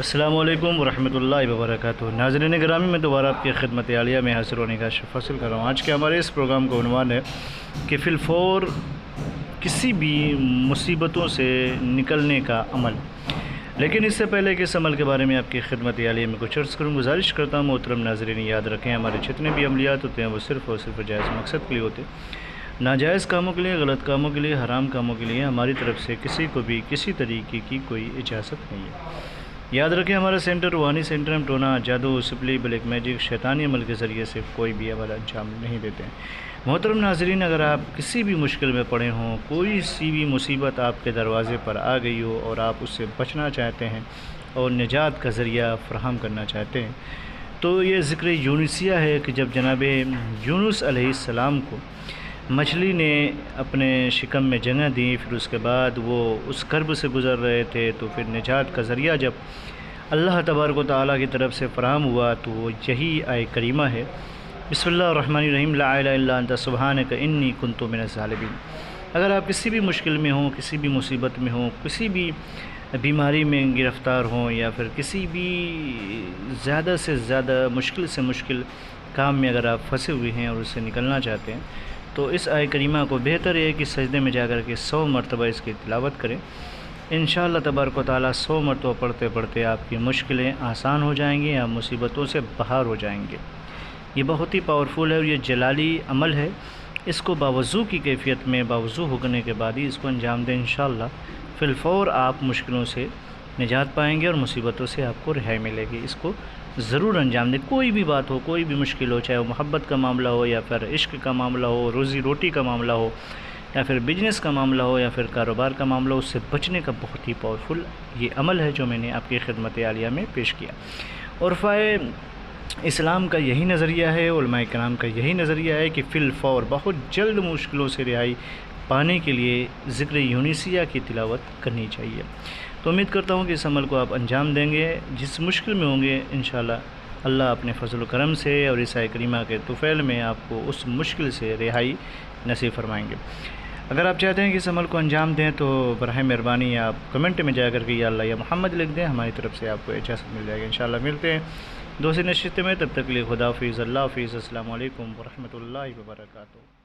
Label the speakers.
Speaker 1: अस्सलामु अलैकुम वरहमतुल्लाहि वबरकातुहू। नाज़रीन गिरामी, मैं दोबारा आपकी खिदमत आलिया में हाजिर होने का शर्फ हासिल कर रहा हूँ। आज के हमारे इस प्रोग्राम का उन्वान है कि फिलफौर किसी भी मुसीबतों से निकलने का अमल। लेकिन इससे पहले कि इस अमल के बारे में आपकी खिदमत आलिया में कुछ अर्ज़ करूँ, गुजारिश करता हूँ मोहतरम नाज़रीन, याद रखें हमारे जितने भी अमलियात होते हैं वो सिर्फ़ और सिर्फ जायज़ मकसद के लिए होते हैं। नाजायज़ कामों के लिए, गलत कामों के लिए, हराम कामों के लिए हमारी तरफ से किसी को भी किसी तरीके की कोई इजाज़त नहीं है। याद रखें हमारा सेंटर रूहानी सेंटर, हम टोना, जादू, सिपली, ब्लैक मैजिक, शैतानी अमल के ज़रिए से कोई भी अमल अंजाम नहीं देते हैं। मोहतरम नाज़रीन, अगर आप किसी भी मुश्किल में पड़े हों, कोई सी भी मुसीबत आपके दरवाज़े पर आ गई हो और आप उससे बचना चाहते हैं और निजात का ज़रिया फ़राहम करना चाहते हैं, तो ये ज़िक्र यूनुसिया है कि जब जनाब यूनुस अलैहिस्सलाम को मछली ने अपने शिकम में जगह दी, फिर उसके बाद वो उस कर्ब से गुज़र रहे थे, तो फिर निजात का ज़रिया जब अल्लाह तबारक व तआला की तरफ से फ़राहम हुआ तो वो यही आय करीमा है, बिस्मिल्लाहिर्रहमानिर्रहीम, ला इलाहा इल्ला अंता सुब्हानका इन्नी कुन्तु मिनज़ ज़ालिमीन। अगर आप किसी भी मुश्किल में हों, किसी भी मुसीबत में हों, किसी भी बीमारी में गिरफ़्तार हों, या फिर किसी भी ज़्यादा से ज़्यादा मुश्किल से मुश्किल काम में अगर आप फंसे हुए हैं और उससे निकलना चाहते हैं, तो इस आय करीमा को बेहतर है कि सजदे में जाकर के 100 मरतबा इसकी तिलावत करें। इंशाअल्लाह तबारक व तआला 100 मरतबा पढ़ते पढ़ते आपकी मुश्किलें आसान हो जाएंगी, आप मुसीबतों से बाहर हो जाएंगे। ये बहुत ही पावरफुल है और ये जलाली अमल है। इसको बावज़ू की कैफियत में बावज़ू होने के बाद ही इसको अंजाम दें, इंशाअल्लाह फिलफौर आप मुश्किलों से निजात पाएंगे और मुसीबतों से आपको रिहाई मिलेगी। इसको ज़रूर अंजाम दें। कोई भी बात हो, कोई भी मुश्किल हो, चाहे वो मोहब्बत का मामला हो या फिर इश्क का मामला हो, रोज़ी रोटी का मामला हो, या फिर बिजनेस का मामला हो, या फिर कारोबार का मामला हो, उससे बचने का बहुत ही पावरफुल ये अमल है जो मैंने आपकी खिदमत आलिया में पेश किया। और इस्लाम का यही नज़रिया है, उलमाए किराम का यही नज़रिया है कि फिलफौर बहुत जल्द मुश्किलों से रिहाई पाने के लिए ज़िक्र यूनुसिया की तिलावत करनी चाहिए। तो उम्मीद करता हूँ कि इस अमल को आप अंजाम देंगे। जिस मुश्किल में होंगे इंशाअल्लाह अल्लाह अपने फजल करम से और ईसा करीमा के तुफ़ैल में आपको उस मुश्किल से रिहाई नसीब फरमाएंगे। अगर आप चाहते हैं कि इस अमल को अंजाम दें तो बराह मेहरबानी आप कमेंट में जाकर के या अल्लाह या मोहम्मद लिख दें, हमारी तरफ से आपको इजाज़त मिल जाएगी। इंशाअल्लाह मिलते हैं दूसरी नशिस्त में, तब तक के लिए खुदा हाफ़िज़, अल्लाह हाफ़िज़, अस्सलामु अलैकुम वरहमतुल्लाहि वबरकातुहू।